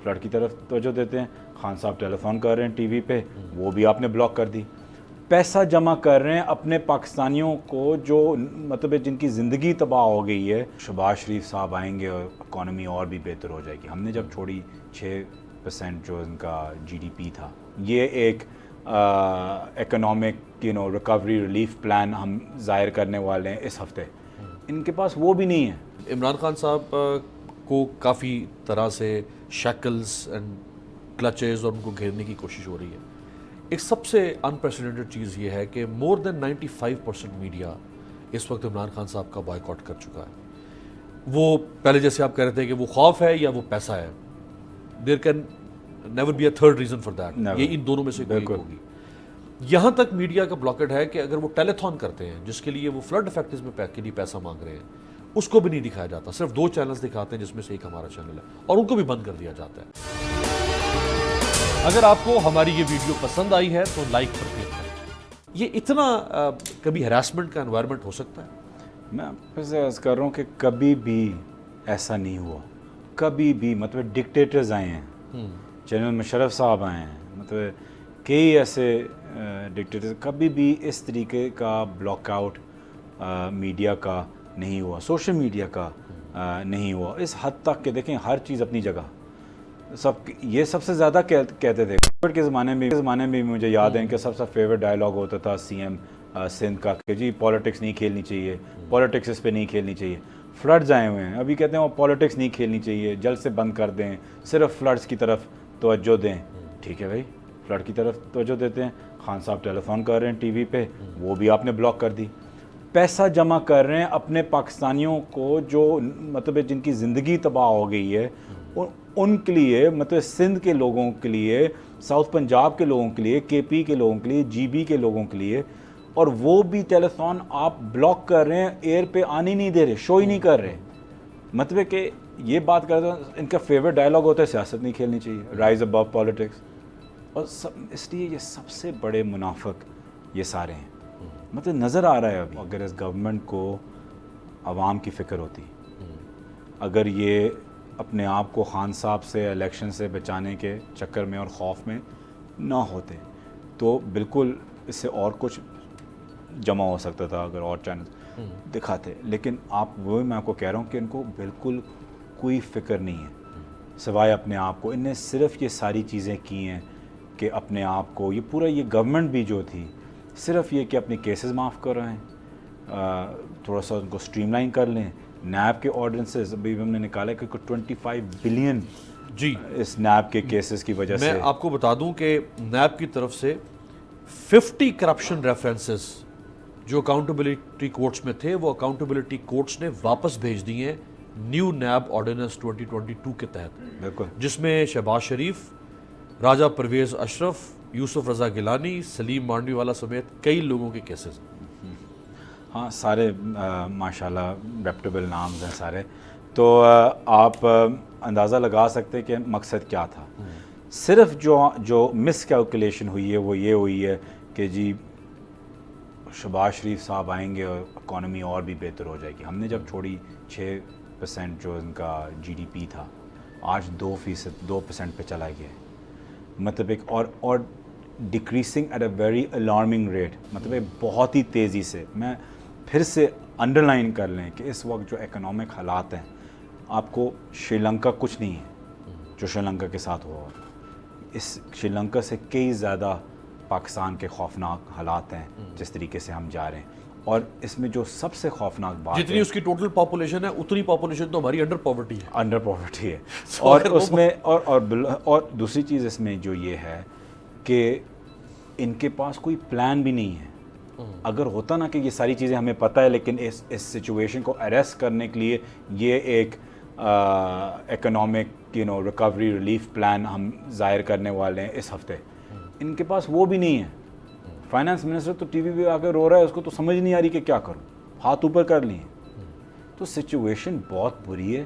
Flood کی طرف توجہ دیتے ہیں. خان صاحب ٹیلی فون کر رہے ہیں ٹی وی پہ, وہ بھی آپ نے بلاک کر دی. پیسہ جمع کر رہے ہیں اپنے پاکستانیوں کو جو مطلب جن کی زندگی تباہ ہو گئی ہے. شہباز شریف صاحب آئیں گے اور اکانومی اور بھی بہتر ہو جائے گی. ہم نے جب چھوڑی 6% جو ان کا جی ڈی پی تھا, یہ ایک اکنامک ریکوری ریلیف پلان ہم ظاہر کرنے والے ہیں اس ہفتے. ان کے پاس وہ بھی نہیں ہے. عمران خان صاحب کو کافی طرح سے شیکلز اینڈ کلچز اور ان کو گھیرنے کی کوشش ہو رہی ہے. ایک سب سے انپریسیڈنٹڈ چیز یہ ہے کہ مور دین 95% میڈیا اس وقت عمران خان صاحب کا بائیکاٹ کر چکا ہے. وہ پہلے جیسے آپ کہہ رہے تھے کہ وہ خوف ہے یا وہ پیسہ ہے, there can never be a third reason for that. یہ ان دونوں میں سے کوئی ہوگی. یہاں تک میڈیا کا بلاکڈ ہے کہ اگر وہ ٹیلی تھون کرتے ہیں جس کے لیے وہ فلڈ افیکٹس میں کے لیے پیسہ مانگ رہے ہیں, اس کو بھی نہیں دکھایا جاتا. صرف 2 چینلز دکھاتے ہیں جس میں سے ایک ہمارا چینل ہے, اور ان کو بھی بند کر دیا جاتا ہے. اگر آپ کو ہماری یہ ویڈیو پسند آئی ہے تو لائک پر کلک کریں. یہ اتنا کبھی ہراسمنٹ کا انوائرمنٹ ہو سکتا ہے؟ میں پھر سے عرض کر رہا ہوں کہ کبھی بھی ایسا نہیں ہوا. کبھی بھی مطلب ڈکٹیٹرز آئے ہیں, جنرل مشرف صاحب آئے ہیں, مطلب کئی ایسے ڈکٹیٹرز, کبھی بھی اس طریقے کا بلاک آؤٹ میڈیا کا نہیں ہوا, سوشل میڈیا کا نہیں ہوا. اس حد تک کہ دیکھیں ہر چیز اپنی جگہ. یہ سب سے زیادہ کہتے تھے کووڈ کے زمانے میں مجھے یاد ہے کہ سب سے فیوریٹ ڈائلاگ ہوتا تھا سی ایم سندھ کا کہ جی پالیٹکس نہیں کھیلنی چاہیے, پالیٹکس اس پہ نہیں کھیلنی چاہیے. فلڈز آئے ہوئے ہیں, ابھی کہتے ہیں وہ پالیٹکس نہیں کھیلنی چاہیے, جلد سے بند کر دیں, صرف فلڈز کی طرف توجہ دیں. ٹھیک ہے بھائی, فلڈ کی طرف توجہ دیتے ہیں. خان صاحب ٹیلی فون کر رہے ہیں ٹی وی پہ, وہ بھی آپ نے بلاک کر دی. پیسہ جمع کر رہے ہیں اپنے پاکستانیوں کو جو مطلب جن کی زندگی تباہ ہو گئی ہے, ان کے لیے, مطلب سندھ کے لوگوں کے لیے, ساؤتھ پنجاب کے لوگوں کے لیے, کے پی کے لوگوں کے لیے, جی بی کے لوگوں کے لیے. اور وہ بھی ٹیلی فون آپ بلاک کر رہے ہیں, ایئر پہ آنے نہیں دے رہے, شو ہی نہیں کر رہے. مطلب کہ یہ بات کرتے ہیں, ان کا فیوریٹ ڈائلاگ ہوتا ہے سیاست نہیں کھیلنی چاہیے, رائز ابو پالیٹکس. اور اس لیے یہ سب سے بڑے منافق یہ سارے ہیں. مطلب نظر آ رہا ہے ابھی, اگر اس گورنمنٹ کو عوام کی فکر ہوتی, اگر یہ اپنے آپ کو خان صاحب سے الیکشن سے بچانے کے چکر میں اور خوف میں نہ ہوتے, تو بالکل اس سے اور کچھ جمع ہو سکتا تھا اگر اور چینل دکھاتے. لیکن وہی میں آپ کو کہہ رہا ہوں کہ ان کو بالکل کوئی فکر نہیں ہے سوائے اپنے آپ کو. ان نے صرف یہ ساری چیزیں کی ہیں کہ اپنے آپ کو, یہ پورا یہ گورنمنٹ بھی جو تھی, صرف یہ کہ اپنے کیسز معاف کر رہے ہیں, تھوڑا سا ان کو اسٹریم لائن کر لیں. نیب کے آرڈیننسز ابھی ہم نے نکالا کہ 25 بلین جی اس نیب کے کیسز کی وجہ سے. میں آپ کو بتا دوں کہ نیب کی طرف سے 50 کرپشن ریفرنسز جو اکاؤنٹیبلٹی کورٹس میں تھے, وہ اکاؤنٹیبلٹی کورٹس نے واپس بھیج دیے ہیں نیو نیب آرڈیننس 2022 کے تحت. بالکل, جس میں شہباز شریف, راجہ پرویز اشرف, یوسف رضا گیلانی, سلیم مانڈوی والا سمیت کئی لوگوں کے کیسز. ہاں سارے ماشاءاللہ ریپٹیبل نامز ہیں سارے. تو آپ اندازہ لگا سکتے کہ مقصد کیا تھا. صرف جو مس کیلکولیشن ہوئی ہے وہ یہ ہوئی ہے کہ جی شہباز شریف صاحب آئیں گے اور اکانومی اور بھی بہتر ہو جائے گی. ہم نے جب چھوڑی 6% جو ان کا جی ڈی پی تھا, آج 2% پہ چلا گیا ہے. مطلب ایک اور decreasing at a very alarming rate, مطلب بہت ہی تیزی سے. میں پھر سے انڈر لائن کر لیں کہ اس وقت جو اکنامک حالات ہیں, آپ کو شری لنکا کچھ نہیں ہے جو شری لنکا کے ساتھ ہوا. اس شری لنکا سے کئی زیادہ پاکستان کے خوفناک حالات ہیں جس طریقے سے ہم جا رہے ہیں. اور اس میں جو سب سے خوفناک بات ہے, جتنی اس کی ٹوٹل پاپولیشن ہے اتنی پاپولیشن تو ہماری انڈر پاورٹی ہے. اور اس میں اور دوسری چیز اس میں جو یہ ہے کہ ان کے پاس کوئی پلان بھی نہیں ہے. اگر ہوتا نا کہ یہ ساری چیزیں ہمیں پتہ ہے, لیکن اس سچویشن کو ایریسٹ کرنے کے لیے یہ ایک اکنامک ریکوری ریلیف پلان ہم ظاہر کرنے والے ہیں اس ہفتے, ان کے پاس وہ بھی نہیں ہے. فائنانس منسٹر تو ٹی وی پہ آ کے رو رہا ہے, اس کو تو سمجھ نہیں آ رہی کہ کیا کروں, ہاتھ اوپر کر لیے. تو سچویشن بہت بری ہے.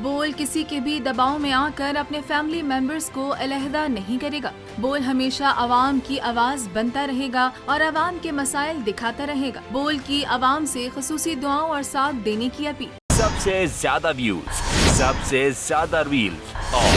بول کسی کے بھی دباؤ میں آ کر اپنے فیملی ممبرز کو علیحدہ نہیں کرے گا. بول ہمیشہ عوام کی آواز بنتا رہے گا اور عوام کے مسائل دکھاتا رہے گا. بول کی عوام سے خصوصی دعاؤں اور ساتھ دینے کی اپیل. سب سے زیادہ ویوز, سب سے زیادہ ریلز اور